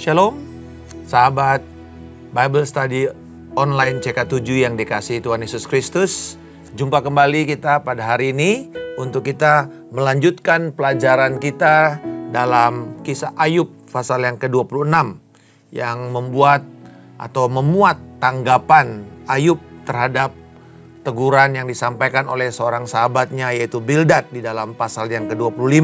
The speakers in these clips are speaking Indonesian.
Shalom, sahabat Bible Study online CK7 yang dikasihi Tuhan Yesus Kristus. Jumpa kembali kita pada hari ini untuk kita melanjutkan pelajaran kita dalam kisah Ayub pasal yang ke-26 yang membuat atau memuat tanggapan Ayub terhadap teguran yang disampaikan oleh seorang sahabatnya yaitu Bildad di dalam pasal yang ke-25.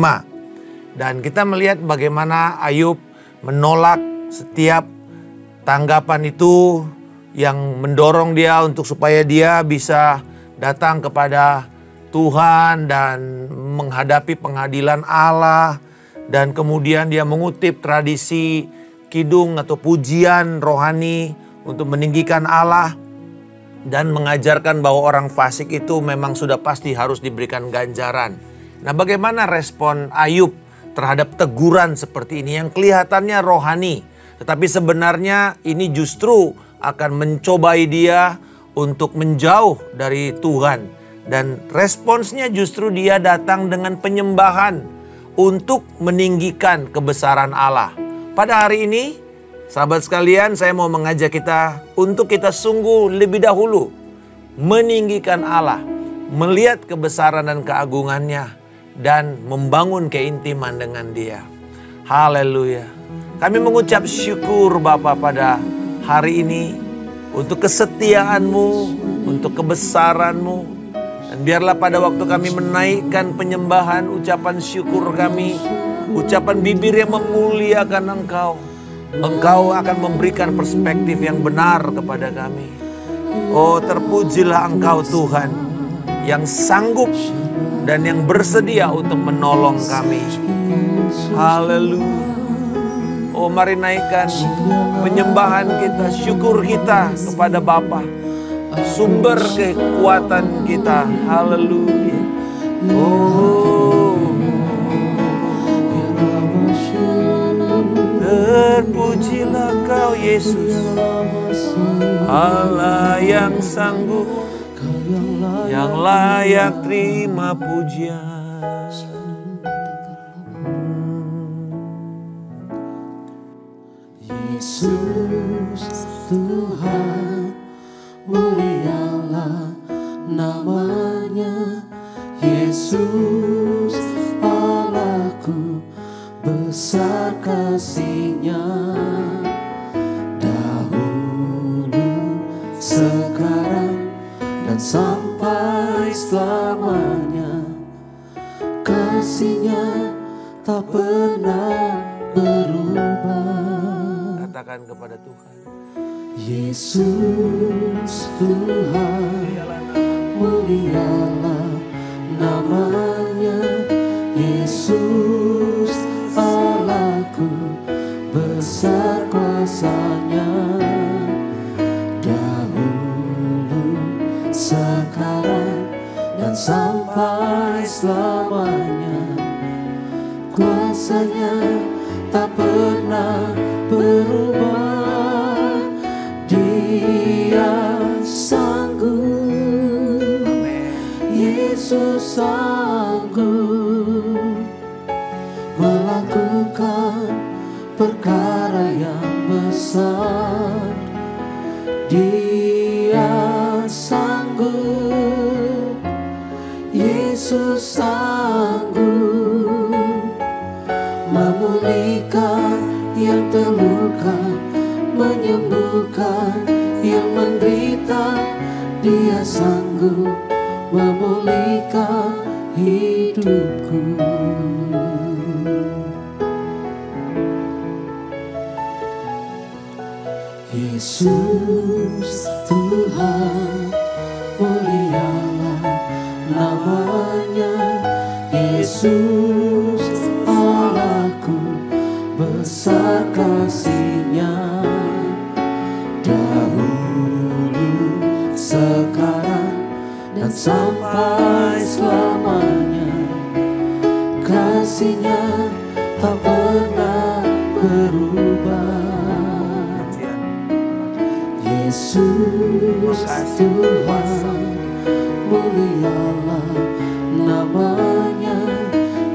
Dan kita melihat bagaimana Ayub menolak setiap tanggapan itu yang mendorong dia untuk supaya dia bisa datang kepada Tuhan dan menghadapi pengadilan Allah. Dan kemudian dia mengutip tradisi kidung atau pujian rohani untuk meninggikan Allah. Dan mengajarkan bahwa orang fasik itu memang sudah pasti harus diberikan ganjaran. Nah, bagaimana respon Ayub terhadap teguran seperti ini yang kelihatannya rohani, tetapi sebenarnya ini justru akan mencobai dia untuk menjauh dari Tuhan. Dan responsnya justru dia datang dengan penyembahan untuk meninggikan kebesaran Allah. Pada hari ini, sahabat sekalian, saya mau mengajak kita untuk kita sungguh lebih dahulu meninggikan Allah, melihat kebesaran dan keagungannya, dan membangun keintiman dengan Dia. Haleluya. Kami mengucap syukur Bapa pada hari ini untuk kesetiaan-Mu, untuk kebesaran-Mu. Dan biarlah pada waktu kami menaikkan penyembahan, ucapan syukur kami, ucapan bibir yang memuliakan Engkau akan memberikan perspektif yang benar kepada kami. Oh, terpujilah Engkau Tuhan yang sanggup dan yang bersedia untuk menolong kami. Haleluya. Oh, mari naikkan penyembahan kita, syukur kita kepada Bapa, sumber kekuatan kita. Haleluya. Oh, terpujilah Kau Yesus, Allah yang sanggup, yang layak terima pujian. Yesus Tuhan, mulialah namanya. Yesus Allahku, besar kasih-Nya, dahulu, sekarang, dan sampai selamanya. Kasih-Nya tak pernah berubah. Katakan kepada Tuhan. Yesus Tuhan, mulialah namanya. Yesus Allahku, besar kuasa-Nya, dahulu, sekarang, dan sampai selamanya. Kuasa-Nya tak pernah berubah. Dia sanggup, Yesus sanggup melakukan perkara yang besar. Dia sanggup, Yesus sanggup memulihkan yang terluka, menyembuhkan yang menderita. Dia sanggup memulihkan hidupku. Yesus Tuhan, mulialah namanya. Yesus Allahku, besar kasih-Nya, dahulu, sekarang, dan sampai selamanya. Kasih-Nya tak pernah berubah. Yesus Tuhan, mulialah namanya.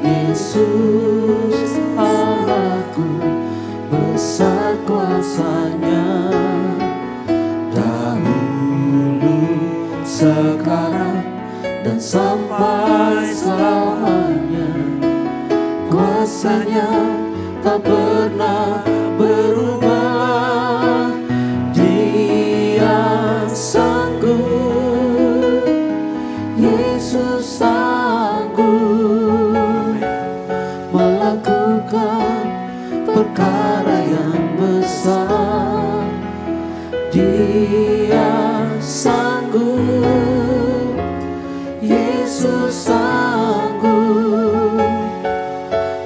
Yesus Allahku, besar kuasanya tak pernah berubah. Dia sanggup, Yesus sanggup melakukan perkara yang besar. Dia sanggup, Yesus sanggup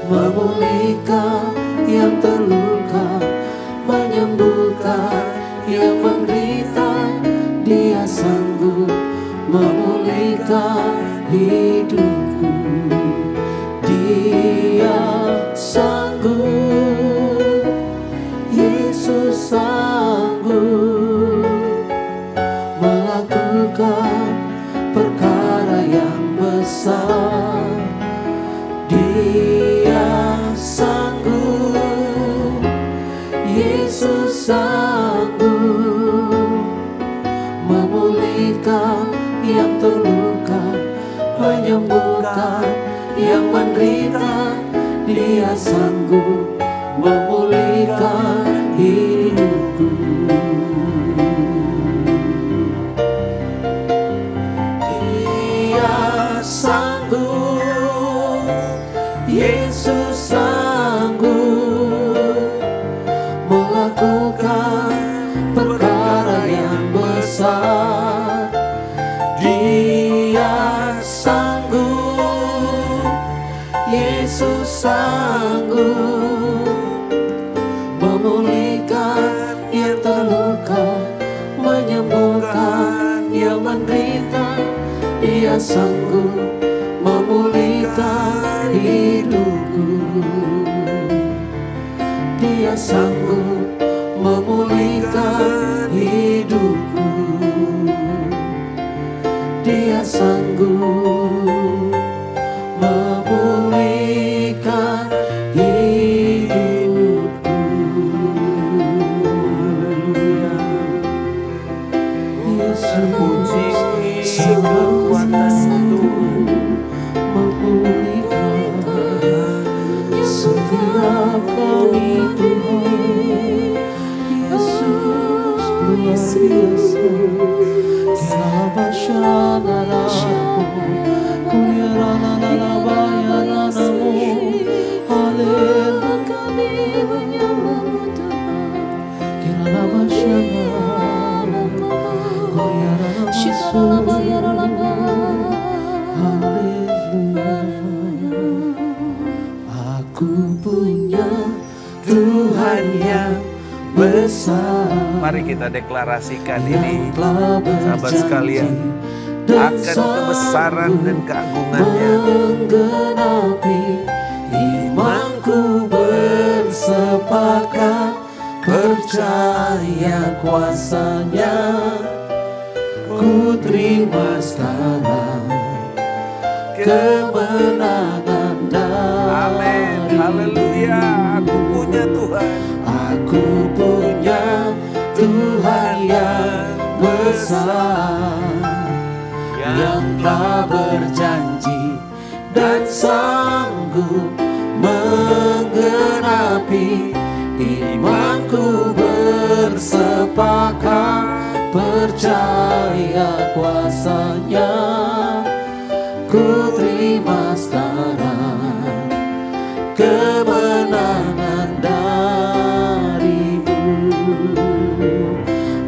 memulihkan yang terluka, menyembuhkan yang menderita. Dia sanggup memulihkan hidupku. Dia sanggup, Yesus sanggup melakukan perkara yang besar. Dia sanggup, Yesus sanggup memulihkan yang terluka, menyembuhkan yang menderita. Dia sanggup memulihkan hidupku. Dia sanggup, Yesus sanggup melakukan perkara yang besar. Dia sanggup, Yesus sanggup memulihkan yang terluka, menyembuhkan yang menderita. Dia sanggup memulihkan hidupku. Dia sanggup memulihkan hidupku. Dia sanggup memulihkan hidupku. Yesus kekuatan memulihkan setiap kami Tuhan. Yesus luar biasa. Aku punya Tuhan yang besar. Mari kita deklarasikan ini, sahabat sekalian, akan kebesaran dan keagungannya. Menggenapi imanku bersepakat, percaya kuasanya. Ku terima sekarang kemenangan dari. Amin, haleluya. Aku punya Tuhan. Aku punya Tuhan yang besar, yang telah berjanji dan sanggup menggenapi imanku bersepakat, percaya kuasanya. Ku terima sekarang kemenangan darimu.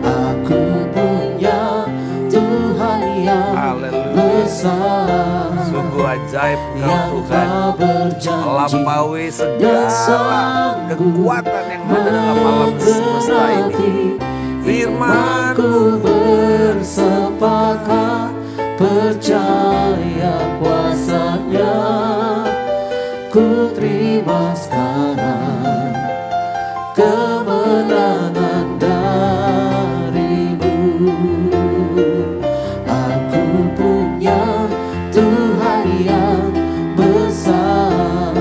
Aku punya Tuhan yang besar, Sungguh ajaib Engkau yang Tuhan, telah berjanji melampaui dan segala sanggup kekuatan yang ada dalam alam semesta ini. Firman-Ku bersepakat, percaya kuasanya. Ku terima sekarang kemenangan darimu. Aku punya Tuhan yang besar,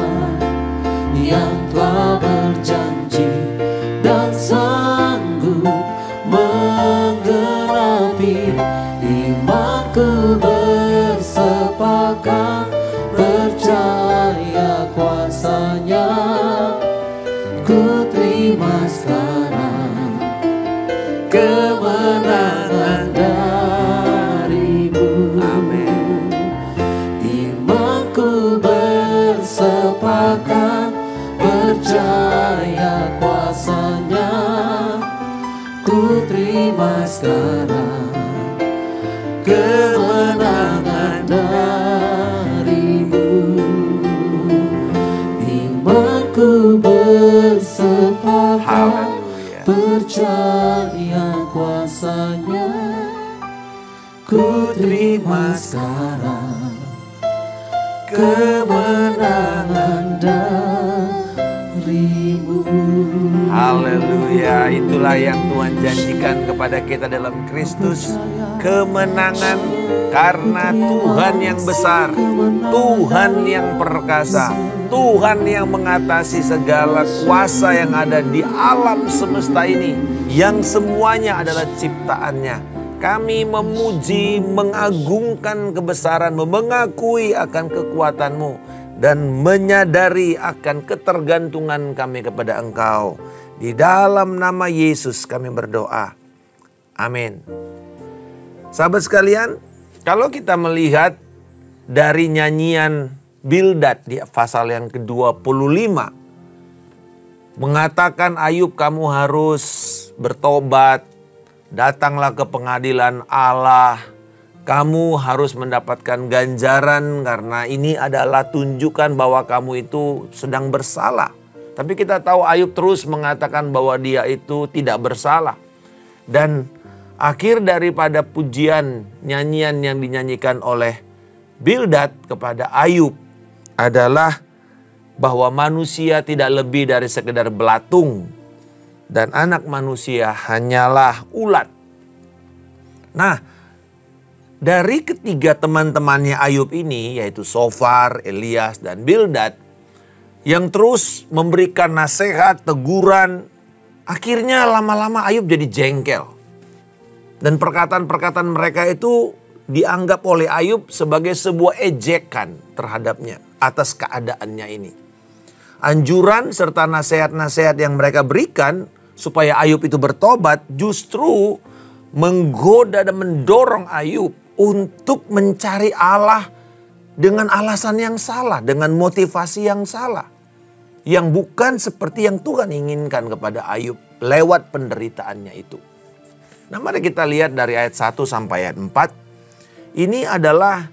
yang telah berjanji dan sanggup menggenapi imanku bersepakat, percaya kuasanya. ku terima sekarang kemenangan darimu. Amin. Imanku bersepakat, percaya kuasanya, ku terima sekarang kemenangan darimu. Imanku bersepakat, Haleluya. percaya kuasanya, ku terima sekarang kemenangan darimu. Haleluya, itulah yang Tuhan janjikan kepada kita dalam Kristus. Kemenangan karena Tuhan yang besar, Tuhan yang perkasa, Tuhan yang mengatasi segala kuasa yang ada di alam semesta ini, yang semuanya adalah ciptaannya. Kami memuji, mengagungkan kebesaran-Mu, mengakui akan kekuatan-Mu, dan menyadari akan ketergantungan kami kepada Engkau. Di dalam nama Yesus kami berdoa. Amin. Sahabat sekalian, kalau kita melihat dari nyanyian Bildad di pasal yang ke-25, mengatakan Ayub, kamu harus bertobat, datanglah ke pengadilan Allah, kamu harus mendapatkan ganjaran karena ini adalah tunjukkan bahwa kamu itu sedang bersalah. Tapi kita tahu Ayub terus mengatakan bahwa dia itu tidak bersalah. Dan akhir daripada pujian nyanyian yang dinyanyikan oleh Bildad kepada Ayub adalah bahwa manusia tidak lebih dari sekedar belatung dan anak manusia hanyalah ulat. Nah, dari ketiga teman-temannya Ayub ini, yaitu Sofar, Elias, dan Bildad, yang terus memberikan nasihat, teguran, akhirnya lama-lama Ayub jadi jengkel. Dan perkataan-perkataan mereka itu dianggap oleh Ayub sebagai sebuah ejekan terhadapnya atas keadaannya ini. Anjuran serta nasihat-nasihat yang mereka berikan supaya Ayub itu bertobat justru menggoda dan mendorong Ayub untuk mencari Allah dengan alasan yang salah, dengan motivasi yang salah, yang bukan seperti yang Tuhan inginkan kepada Ayub lewat penderitaannya itu. Nah, mari kita lihat dari ayat 1 sampai ayat 4. Ini adalah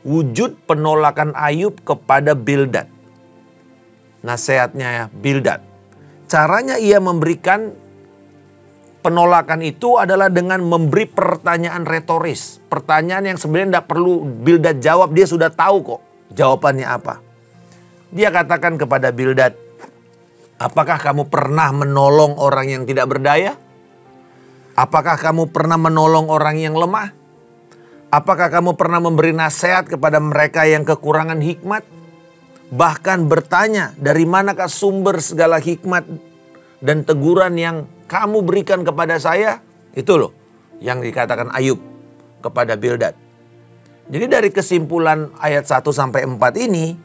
wujud penolakan Ayub kepada Bildad. Nasihatnya Bildad. Caranya ia memberikan penolakan itu adalah dengan memberi pertanyaan retoris. Pertanyaan yang sebenarnya tidak perlu Bildad jawab, dia sudah tahu kok jawabannya apa. Dia katakan kepada Bildad, apakah kamu pernah menolong orang yang tidak berdaya? Apakah kamu pernah menolong orang yang lemah? Apakah kamu pernah memberi nasihat kepada mereka yang kekurangan hikmat? Bahkan bertanya, dari manakah sumber segala hikmat dan teguran yang kamu berikan kepada saya? Itu loh yang dikatakan Ayub kepada Bildad. Jadi dari kesimpulan ayat 1 sampai 4 ini,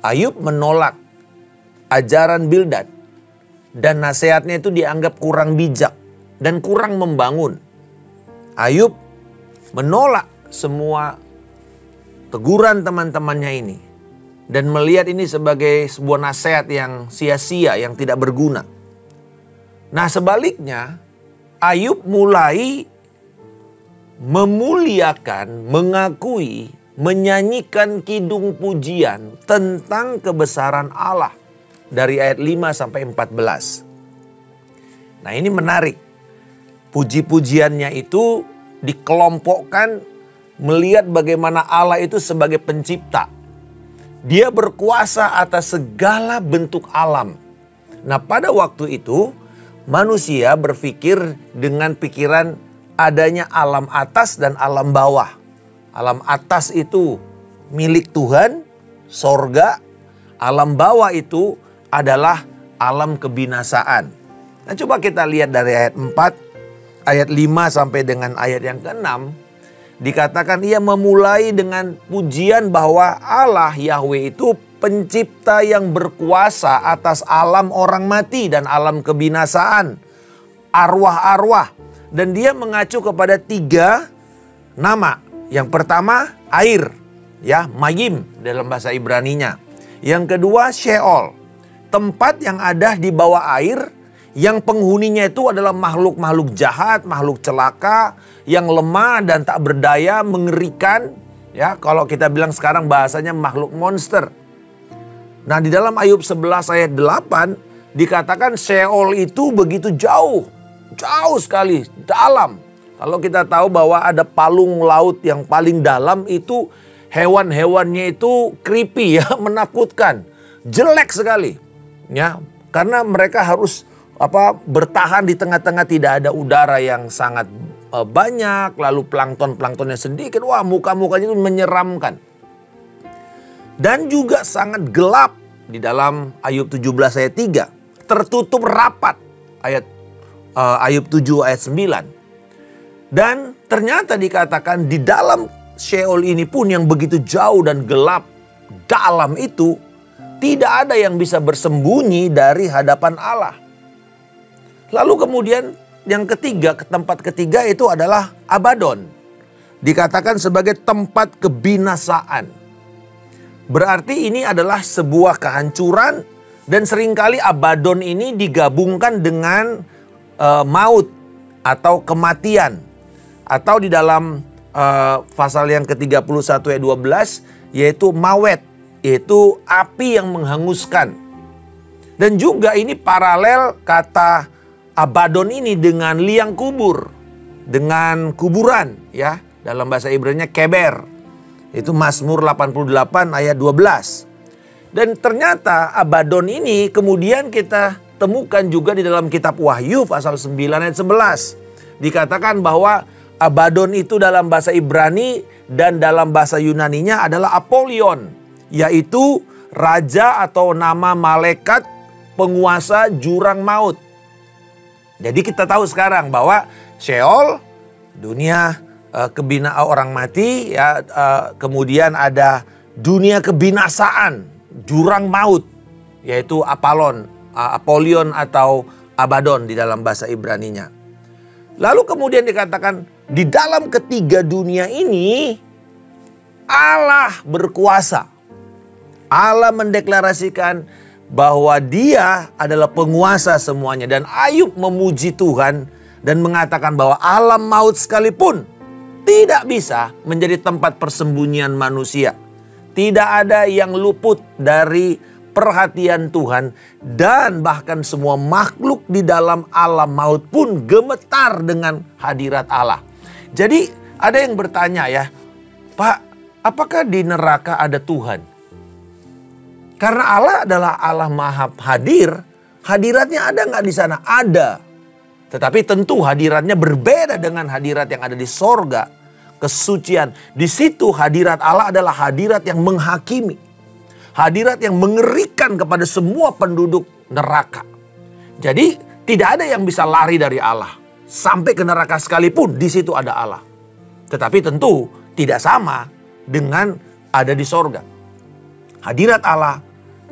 Ayub menolak ajaran Bildad dan nasihatnya itu dianggap kurang bijak dan kurang membangun. Ayub menolak semua teguran teman-temannya ini dan melihat ini sebagai sebuah nasihat yang sia-sia, yang tidak berguna. Nah, sebaliknya Ayub mulai memuliakan, mengakui, menyanyikan kidung pujian tentang kebesaran Allah dari ayat 5 sampai 14. Nah, ini menarik. Puji-pujiannya itu dikelompokkan melihat bagaimana Allah itu sebagai pencipta. Dia berkuasa atas segala bentuk alam. Nah, pada waktu itu manusia berpikir dengan pikiran adanya alam atas dan alam bawah. Alam atas itu milik Tuhan, sorga. Alam bawah itu adalah alam kebinasaan. Nah, coba kita lihat dari ayat 4. Ayat 5 sampai dengan ayat yang ke-6 dikatakan ia memulai dengan pujian bahwa Allah Yahweh itu pencipta yang berkuasa atas alam orang mati dan alam kebinasaan, arwah-arwah. Dan dia mengacu kepada 3 nama. Yang pertama air, ya, Mayim dalam bahasa Ibraninya. Yang kedua Sheol, tempat yang ada di bawah air, yang penghuninya itu adalah makhluk-makhluk jahat, makhluk celaka, yang lemah dan tak berdaya, mengerikan. Ya, kalau kita bilang sekarang bahasanya makhluk monster. Nah, di dalam Ayub 11 ayat 8 dikatakan Sheol itu begitu jauh, jauh sekali, dalam. Kalau kita tahu bahwa ada palung laut yang paling dalam itu, hewan-hewannya itu creepy ya, menakutkan, jelek sekali. Ya, karena mereka harus bertahan di tengah-tengah, tidak ada udara yang sangat banyak, lalu plankton-planktonnya sedikit. Wah, muka-mukanya itu menyeramkan. Dan juga sangat gelap di dalam Ayub 17 ayat 3. Tertutup rapat, Ayub 7 ayat 9. Dan ternyata dikatakan di dalam Sheol ini pun yang begitu jauh dan gelap dalam itu, tidak ada yang bisa bersembunyi dari hadapan Allah. Lalu kemudian yang ketiga, tempat ketiga itu adalah Abaddon. Dikatakan sebagai tempat kebinasaan. Berarti ini adalah sebuah kehancuran, dan seringkali Abaddon ini digabungkan dengan maut atau kematian. Atau di dalam pasal yang ke-31 ayat 12 yaitu mawet, yaitu api yang menghanguskan. Dan juga ini paralel kata Abaddon ini dengan liang kubur, dengan kuburan, ya, dalam bahasa Ibrani-nya keber. Itu Mazmur 88 ayat 12. Dan ternyata Abaddon ini kemudian kita temukan juga di dalam kitab Wahyu pasal 9 ayat 11. Dikatakan bahwa Abaddon itu dalam bahasa Ibrani dan dalam bahasa Yunaninya adalah Apollyon, yaitu raja atau nama malaikat penguasa jurang maut. Jadi kita tahu sekarang bahwa Sheol, dunia orang mati, ya, kemudian ada dunia kebinasaan, jurang maut, yaitu Apollyon atau Abaddon di dalam bahasa Ibraninya. Lalu kemudian dikatakan di dalam ketiga dunia ini Allah berkuasa. Allah mendeklarasikan bahwa Dia adalah penguasa semuanya. Dan Ayub memuji Tuhan dan mengatakan bahwa alam maut sekalipun tidak bisa menjadi tempat persembunyian manusia. Tidak ada yang luput dari perhatian Tuhan, dan bahkan semua makhluk di dalam alam maut pun gemetar dengan hadirat Allah. Jadi ada yang bertanya, ya, Pak, apakah di neraka ada Tuhan? Karena Allah adalah Allah Maha Hadir, hadiratnya ada nggak di sana? Ada. Tetapi tentu hadiratnya berbeda dengan hadirat yang ada di sorga, kesucian. Di situ hadirat Allah adalah hadirat yang menghakimi. Hadirat yang mengerikan kepada semua penduduk neraka. Jadi tidak ada yang bisa lari dari Allah. Sampai ke neraka sekalipun di situ ada Allah. Tetapi tentu tidak sama dengan ada di sorga. Hadirat Allah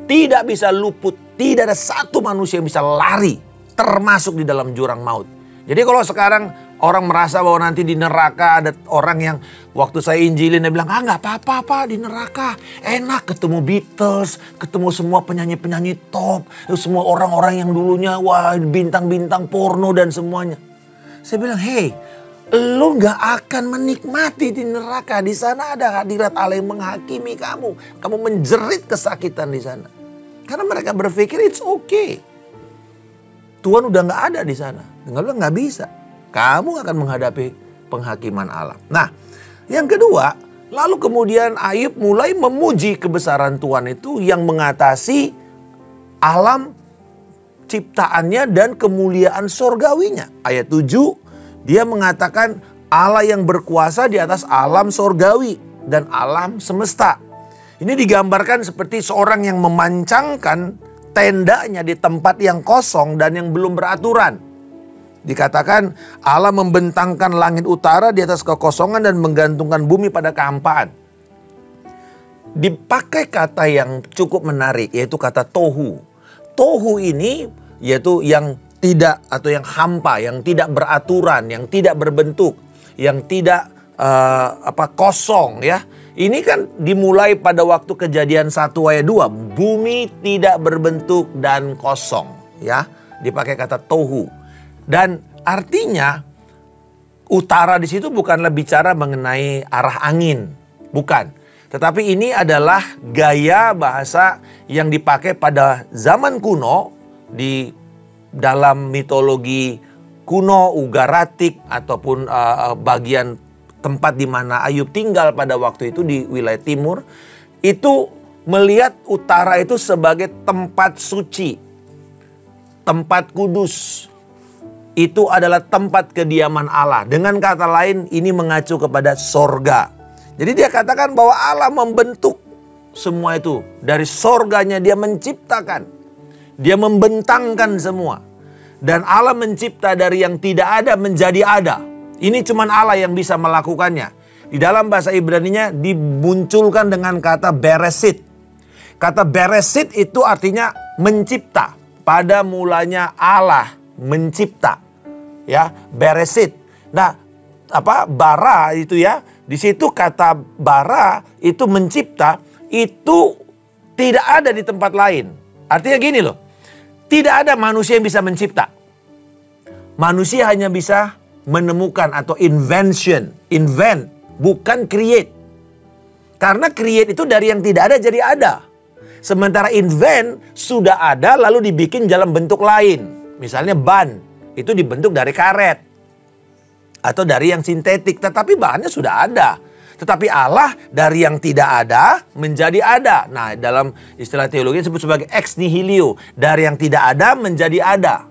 tidak bisa luput. Tidak ada satu manusia yang bisa lari, termasuk di dalam jurang maut. Jadi kalau sekarang orang merasa bahwa nanti di neraka ada orang yang waktu saya injilin dia bilang, nggak apa-apa Pak, di neraka enak, ketemu Beatles, ketemu semua penyanyi-penyanyi top, semua orang-orang yang dulunya wah bintang-bintang porno dan semuanya. Saya bilang, hey, lu nggak akan menikmati di neraka. Di sana ada hadirat Allah yang menghakimi kamu. Kamu menjerit kesakitan di sana. Karena mereka berpikir it's okay. Tuhan udah nggak ada di sana. Nggak bisa. Kamu akan menghadapi penghakiman Allah. Nah, yang kedua, lalu kemudian Ayub mulai memuji kebesaran Tuhan itu yang mengatasi alam ciptaannya dan kemuliaan sorgawinya. Ayat 7, dia mengatakan Allah yang berkuasa di atas alam sorgawi dan alam semesta. Ini digambarkan seperti seorang yang memancangkan tendanya di tempat yang kosong dan yang belum beraturan. Dikatakan Allah membentangkan langit utara di atas kekosongan dan menggantungkan bumi pada kehampaan. dipakai kata yang cukup menarik, yaitu kata tohu. Tohu ini yaitu yang tidak atau yang hampa, yang tidak beraturan, yang tidak berbentuk, yang tidak kosong ya. Ini kan dimulai pada waktu Kejadian 1 ayat 2. Bumi tidak berbentuk dan kosong ya. Dipakai kata tohu. Dan artinya utara di situ bukanlah bicara mengenai arah angin, bukan. Tetapi ini adalah gaya bahasa yang dipakai pada zaman kuno di dalam mitologi kuno Ugaratik ataupun bagian tempat di mana Ayub tinggal pada waktu itu di wilayah timur, itu melihat utara itu sebagai tempat suci, tempat kudus. Itu adalah tempat kediaman Allah. Dengan kata lain, ini mengacu kepada sorga. Jadi dia katakan bahwa Allah membentuk semua itu. Dari sorganya dia menciptakan. Dia membentangkan semua. Dan Allah mencipta dari yang tidak ada menjadi ada. Ini cuma Allah yang bisa melakukannya. Di dalam bahasa Ibraninya dimunculkan dengan kata beresit. Kata beresit itu artinya mencipta. Pada mulanya Allah mencipta. Ya, beresit. Nah, bara itu ya. Di situ kata bara itu mencipta itu tidak ada di tempat lain. Artinya gini loh. Tidak ada manusia yang bisa mencipta. Manusia hanya bisa menemukan atau invent, bukan create. Karena create itu dari yang tidak ada jadi ada. Sementara invent sudah ada lalu dibikin dalam bentuk lain. Misalnya ban, itu dibentuk dari karet. Atau dari yang sintetik, tetapi bahannya sudah ada. Tetapi Allah dari yang tidak ada menjadi ada. Nah, dalam istilah teologi disebut sebagai ex nihilo. Dari yang tidak ada menjadi ada.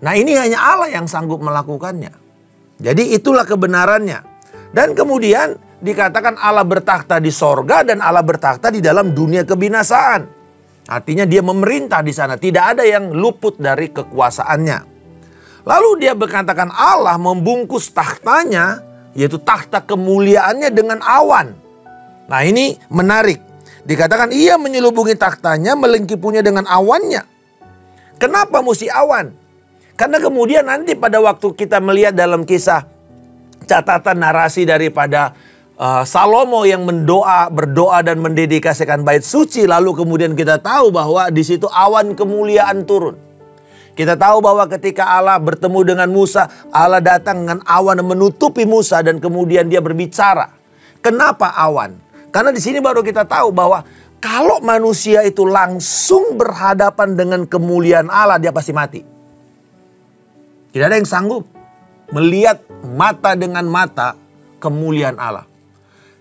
Nah, ini hanya Allah yang sanggup melakukannya. Jadi itulah kebenarannya. Dan kemudian dikatakan Allah bertakhta di sorga dan Allah bertakhta di dalam dunia kebinasaan. Artinya dia memerintah di sana. Tidak ada yang luput dari kekuasaannya. Lalu dia berkatakan Allah membungkus tahtanya, yaitu takhta kemuliaannya dengan awan. Nah ini menarik. Dikatakan ia menyelubungi takhtanya, melingkupinya dengan awannya. Kenapa mesti awan? Karena kemudian nanti pada waktu kita melihat dalam kisah catatan narasi daripada Salomo yang berdoa dan mendedikasikan bait suci. Lalu kemudian kita tahu bahwa di situ awan kemuliaan turun. Kita tahu bahwa ketika Allah bertemu dengan Musa, Allah datang dengan awan menutupi Musa dan kemudian dia berbicara. Kenapa awan? Karena di sini baru kita tahu bahwa kalau manusia itu langsung berhadapan dengan kemuliaan Allah, dia pasti mati. Tidak ada yang sanggup melihat mata dengan mata kemuliaan Allah.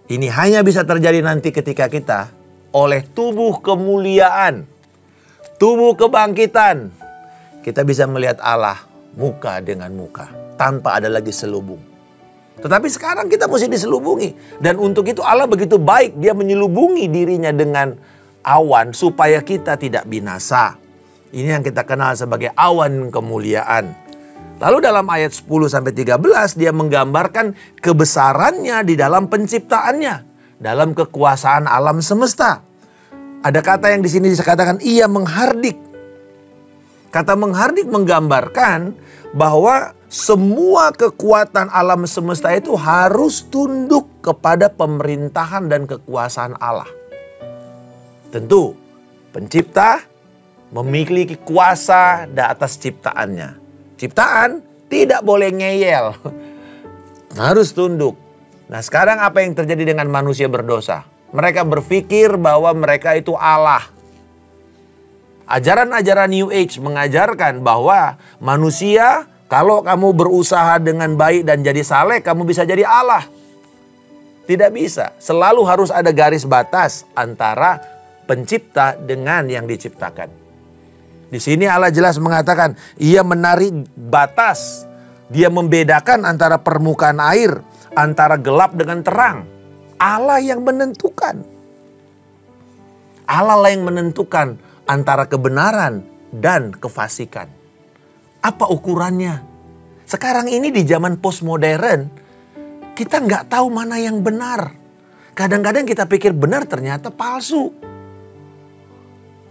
Ini hanya bisa terjadi nanti ketika kita oleh tubuh kemuliaan, tubuh kebangkitan, kita bisa melihat Allah muka dengan muka tanpa ada lagi selubung. Tetapi sekarang kita mesti diselubungi. Dan untuk itu Allah begitu baik, dia menyelubungi dirinya dengan awan supaya kita tidak binasa. Ini yang kita kenal sebagai awan kemuliaan. Lalu dalam ayat 10-13 dia menggambarkan kebesarannya di dalam penciptaannya. Dalam kekuasaan alam semesta. Ada kata yang di sini dikatakan ia menghardik. Kata menghardik menggambarkan bahwa semua kekuatan alam semesta itu harus tunduk kepada pemerintahan dan kekuasaan Allah. Tentu pencipta memiliki kuasa di atas ciptaannya. Ciptaan tidak boleh ngeyel. Harus tunduk. Nah sekarang apa yang terjadi dengan manusia berdosa? Mereka berpikir bahwa mereka itu Allah. Ajaran-ajaran New Age mengajarkan bahwa manusia kalau kamu berusaha dengan baik dan jadi saleh, kamu bisa jadi Allah. Tidak bisa. Selalu harus ada garis batas antara pencipta dengan yang diciptakan. Di sini Allah jelas mengatakan ia menarik batas. Dia membedakan antara permukaan air, antara gelap dengan terang. Allah yang menentukan. Allah lah yang menentukan antara kebenaran dan kefasikan. Apa ukurannya? Sekarang ini di zaman postmodern, kita nggak tahu mana yang benar. Kadang-kadang kita pikir benar, ternyata palsu.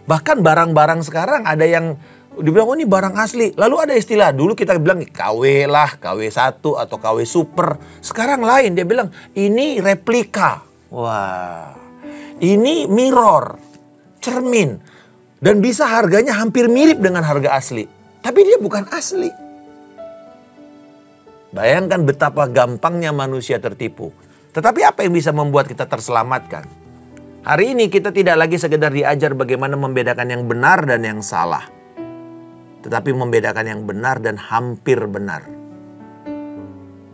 Bahkan barang-barang sekarang ada yang dibilang, oh ini barang asli. Lalu ada istilah, dulu kita bilang KW lah, KW1 atau KW Super. Sekarang lain, dia bilang ini replika. Wah, ini mirror, cermin. Dan bisa harganya hampir mirip dengan harga asli. Tapi dia bukan asli. Bayangkan betapa gampangnya manusia tertipu. Tetapi apa yang bisa membuat kita terselamatkan? Hari ini kita tidak lagi sekedar diajar bagaimana membedakan yang benar dan yang salah. Tetapi membedakan yang benar dan hampir benar.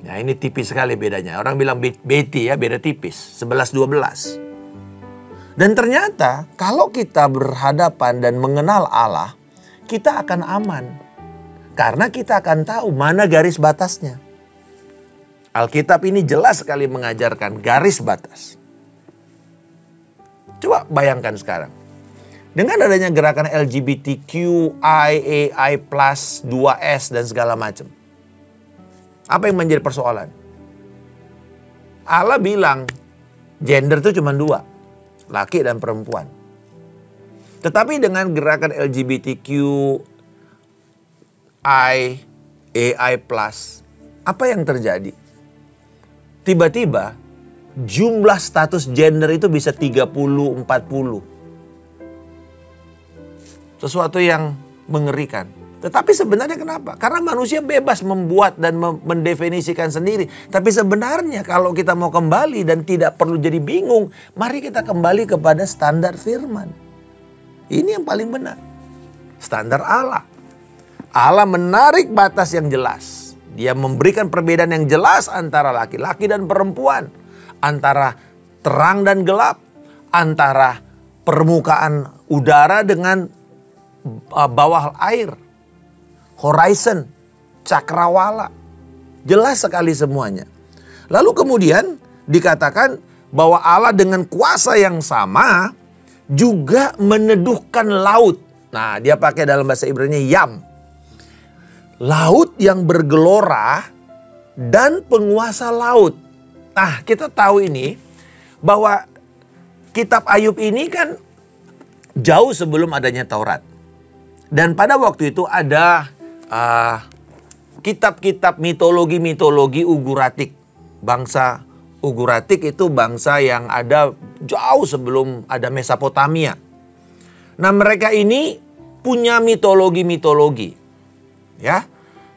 Nah, ini tipis sekali bedanya. Orang bilang beti ya, beda tipis. 11-12. Dan ternyata kalau kita berhadapan dan mengenal Allah, kita akan aman. Karena kita akan tahu mana garis batasnya. Alkitab ini jelas sekali mengajarkan garis batas. Coba bayangkan sekarang. Dengan adanya gerakan LGBTQI, AI+, 2S dan segala macam. Apa yang menjadi persoalan? Allah bilang gender itu cuma 2. Laki dan perempuan. Tetapi dengan gerakan LGBTQI, AI+, apa yang terjadi? Tiba-tiba jumlah status gender itu bisa 30-40. Sesuatu yang mengerikan. Tetapi sebenarnya kenapa? Karena manusia bebas membuat dan mendefinisikan sendiri. Tapi sebenarnya kalau kita mau kembali dan tidak perlu jadi bingung, mari kita kembali kepada standar firman. Ini yang paling benar. Standar Allah. Allah menarik batas yang jelas. Dia memberikan perbedaan yang jelas antara laki-laki dan perempuan. Antara terang dan gelap. Antara permukaan udara dengan bawah air. Horizon, cakrawala. Jelas sekali semuanya. Lalu kemudian dikatakan bahwa Allah dengan kuasa yang sama juga meneduhkan laut. Nah, dia pakai dalam bahasa Ibrani yam. Laut yang bergelora dan penguasa laut. Nah, kita tahu ini bahwa kitab Ayub ini kan jauh sebelum adanya Taurat. Dan pada waktu itu ada kitab-kitab mitologi Uguratik. Bangsa Uguratik itu bangsa yang ada jauh sebelum ada Mesopotamia. Nah, mereka ini punya mitologi. Ya,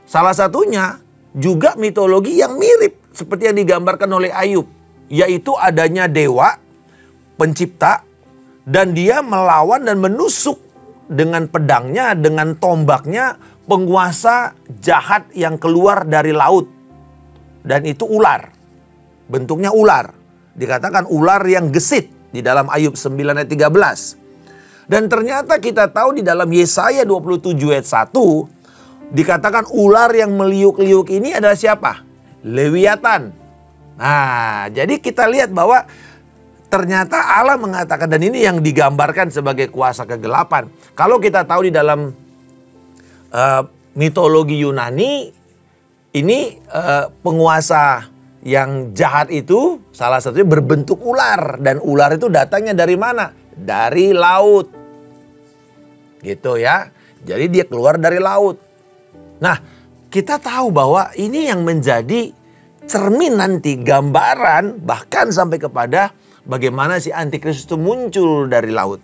salah satunya juga mitologi yang mirip seperti yang digambarkan oleh Ayub, yaitu adanya dewa pencipta dan dia melawan dan menusuk dengan pedangnya, dengan tombaknya penguasa jahat yang keluar dari laut. Dan itu ular. Bentuknya ular. Dikatakan ular yang gesit di dalam Ayub 9 ayat 13. Dan ternyata kita tahu di dalam Yesaya 27 ayat 1 dikatakan ular yang meliuk-liuk ini adalah siapa? Lewiatan. Nah, jadi kita lihat bahwa ternyata Allah mengatakan, dan ini yang digambarkan sebagai kuasa kegelapan. Kalau kita tahu di dalam mitologi Yunani, ini penguasa yang jahat itu salah satunya berbentuk ular. Dan ular itu datangnya dari mana? Dari laut. Gitu ya. Jadi dia keluar dari laut. Nah, kita tahu bahwa ini yang menjadi cermin nanti, gambaran bahkan sampai kepada bagaimana si antikristus itu muncul dari laut.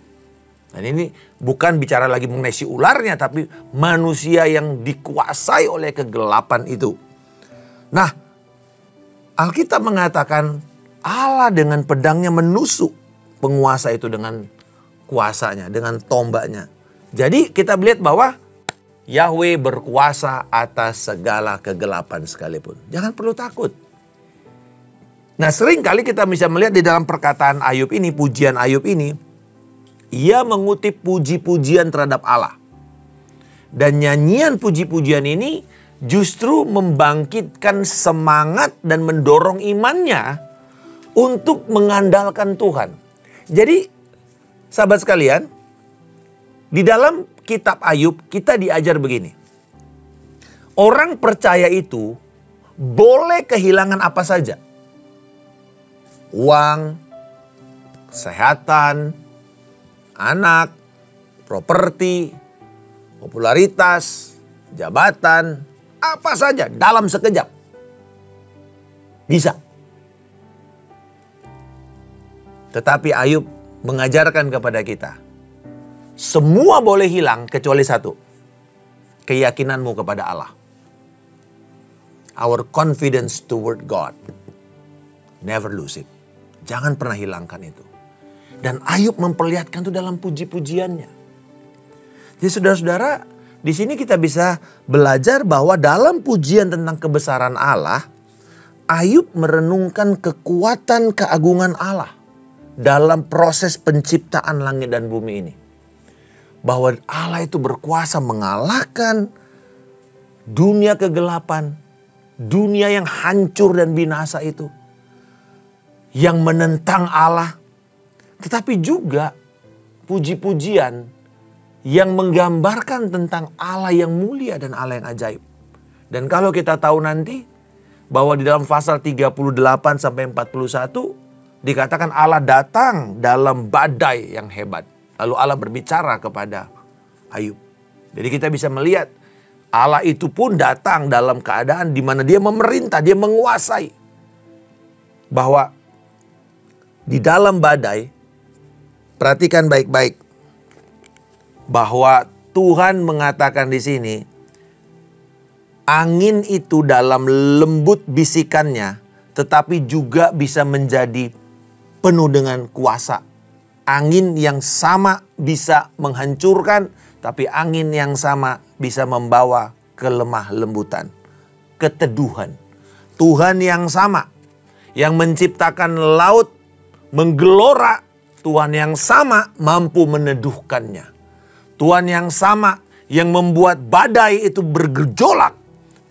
Dan ini bukan bicara lagi mengenai si ularnya, tapi manusia yang dikuasai oleh kegelapan itu. Nah, Alkitab mengatakan Allah dengan pedangnya menusuk penguasa itu dengan kuasanya, dengan tombaknya. Jadi kita melihat bahwa Yahweh berkuasa atas segala kegelapan sekalipun. Jangan perlu takut. Nah, sering kali kita bisa melihat di dalam perkataan Ayub ini, pujian Ayub ini, ia mengutip puji-pujian terhadap Allah. Dan nyanyian puji-pujian ini justru membangkitkan semangat dan mendorong imannya untuk mengandalkan Tuhan. Jadi, sahabat sekalian, di dalam kitab Ayub kita diajar begini. Orang percaya itu boleh kehilangan apa saja. Uang, kesehatan, anak, properti, popularitas, jabatan, apa saja dalam sekejap. Bisa. Tetapi Ayub mengajarkan kepada kita, semua boleh hilang kecuali satu, keyakinanmu kepada Allah. Our confidence toward God. Never lose it. Jangan pernah hilangkan itu. Dan Ayub memperlihatkan itu dalam puji-pujiannya. Jadi saudara-saudara, di sini kita bisa belajar bahwa dalam pujian tentang kebesaran Allah, Ayub merenungkan kekuatan keagungan Allah dalam proses penciptaan langit dan bumi ini. Bahwa Allah itu berkuasa mengalahkan dunia kegelapan, dunia yang hancur dan binasa itu, yang menentang Allah. Tetapi juga puji-pujian yang menggambarkan tentang Allah yang mulia dan Allah yang ajaib. Dan kalau kita tahu nanti bahwa di dalam pasal 38 sampai 41 dikatakan Allah datang dalam badai yang hebat. Lalu Allah berbicara kepada Ayub. Jadi kita bisa melihat Allah itu pun datang dalam keadaan di mana dia memerintah, dia menguasai. Bahwa di dalam badai, perhatikan baik-baik, bahwa Tuhan mengatakan di sini, angin itu dalam lembut bisikannya, tetapi juga bisa menjadi penuh dengan kuasa. Angin yang sama bisa menghancurkan, tapi angin yang sama bisa membawa kelemah lembutan, keteduhan. Tuhan yang sama, yang menciptakan laut, menggelora, Tuhan yang sama mampu meneduhkannya. Tuhan yang sama yang membuat badai itu bergejolak.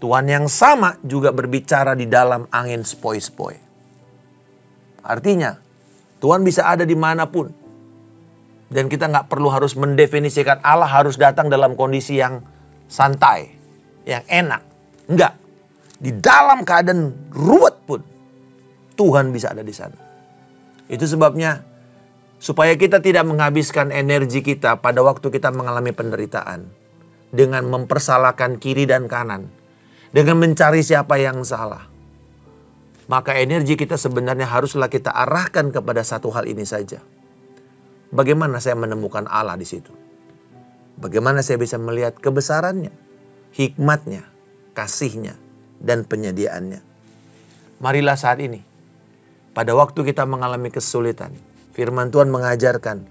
Tuhan yang sama juga berbicara di dalam angin sepoi-sepoi. Artinya, Tuhan bisa ada dimanapun. Dan kita nggak perlu harus mendefinisikan Allah harus datang dalam kondisi yang santai, yang enak. Enggak. Di dalam keadaan ruwet pun, Tuhan bisa ada di sana. Itu sebabnya, supaya kita tidak menghabiskan energi kita pada waktu kita mengalami penderitaan. Dengan mempersalahkan kiri dan kanan. Dengan mencari siapa yang salah. Maka energi kita sebenarnya haruslah kita arahkan kepada satu hal ini saja. Bagaimana saya menemukan Allah di situ? Bagaimana saya bisa melihat kebesarannya, hikmatnya, kasihnya, dan penyediaannya? Marilah saat ini, pada waktu kita mengalami kesulitan, firman Tuhan mengajarkan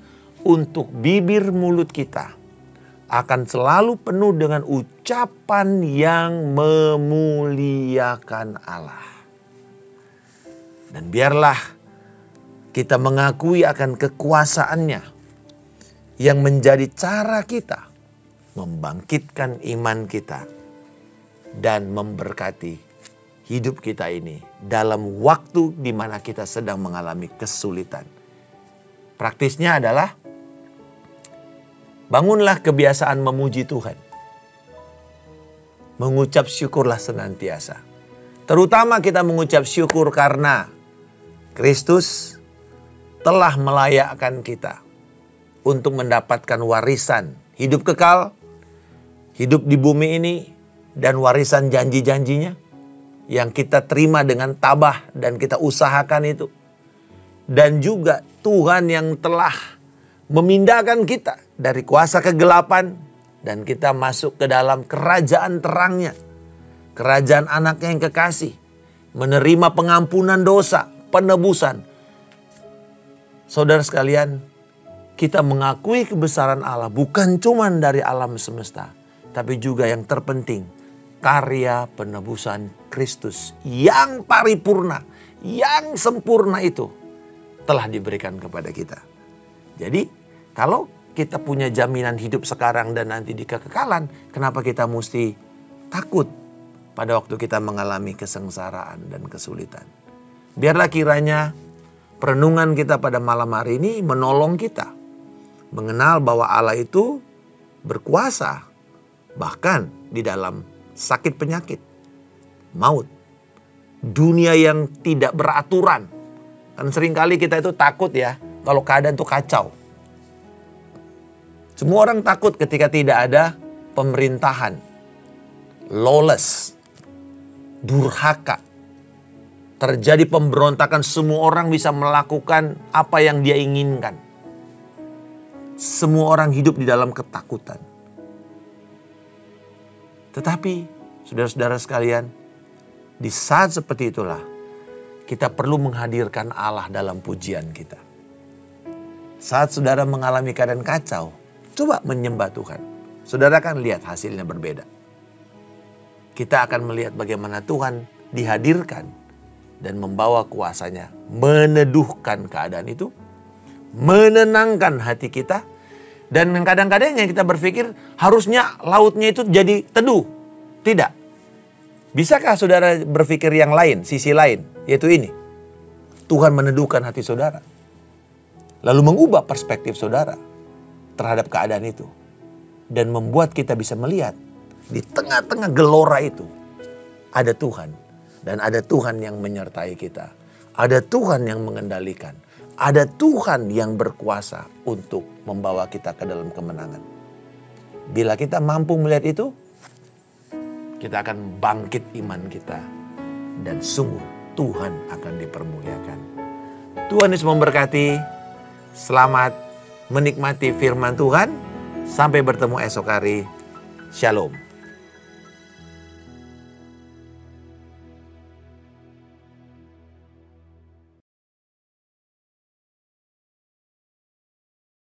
untuk bibir mulut kita akan selalu penuh dengan ucapan yang memuliakan Allah. Dan biarlah kita mengakui akan kekuasaannya yang menjadi cara kita membangkitkan iman kita dan memberkati hidup kita ini dalam waktu di mana kita sedang mengalami kesulitan. Praktisnya adalah bangunlah kebiasaan memuji Tuhan. Mengucap syukurlah senantiasa. Terutama kita mengucap syukur karena Kristus telah melayakkan kita untuk mendapatkan warisan hidup kekal, hidup di bumi ini, dan warisan janji-janjinya yang kita terima dengan tabah dan kita usahakan itu. Dan juga Tuhan yang telah memindahkan kita dari kuasa kegelapan dan kita masuk ke dalam kerajaan terangnya. Kerajaan anaknya yang kekasih. Menerima pengampunan dosa, penebusan. Saudara sekalian, kita mengakui kebesaran Allah bukan cuma dari alam semesta. Tapi juga yang terpenting, karya penebusan Kristus yang paripurna, yang sempurna itu telah diberikan kepada kita. Jadi kalau kita punya jaminan hidup sekarang dan nanti di kekekalan, kenapa kita mesti takut pada waktu kita mengalami kesengsaraan dan kesulitan? Biarlah kiranya perenungan kita pada malam hari ini menolong kita mengenal bahwa Allah itu berkuasa bahkan di dalam sakit penyakit, maut, dunia yang tidak beraturan. Kan seringkali kita itu takut ya kalau keadaan itu kacau. Semua orang takut ketika tidak ada pemerintahan. Lawless. Durhaka. Terjadi pemberontakan, semua orang bisa melakukan apa yang dia inginkan. Semua orang hidup di dalam ketakutan. Tetapi, saudara-saudara sekalian, di saat seperti itulah, kita perlu menghadirkan Allah dalam pujian kita. Saat saudara mengalami keadaan kacau, coba menyembah Tuhan. Saudara akan lihat hasilnya berbeda. Kita akan melihat bagaimana Tuhan dihadirkan dan membawa kuasanya, meneduhkan keadaan itu, menenangkan hati kita. Dan kadang-kadang yang kita berpikir harusnya lautnya itu jadi teduh. Tidak. Bisakah saudara berpikir yang lain, sisi lain, yaitu ini? Tuhan meneduhkan hati saudara. Lalu mengubah perspektif saudara terhadap keadaan itu. Dan membuat kita bisa melihat di tengah-tengah gelora itu ada Tuhan. Dan ada Tuhan yang menyertai kita. Ada Tuhan yang mengendalikan. Ada Tuhan yang berkuasa untuk membawa kita ke dalam kemenangan. Bila kita mampu melihat itu, kita akan bangkit iman kita. Dan sungguh Tuhan akan dipermuliakan. Tuhan Yesus memberkati. Selamat menikmati firman Tuhan. Sampai bertemu esok hari. Shalom.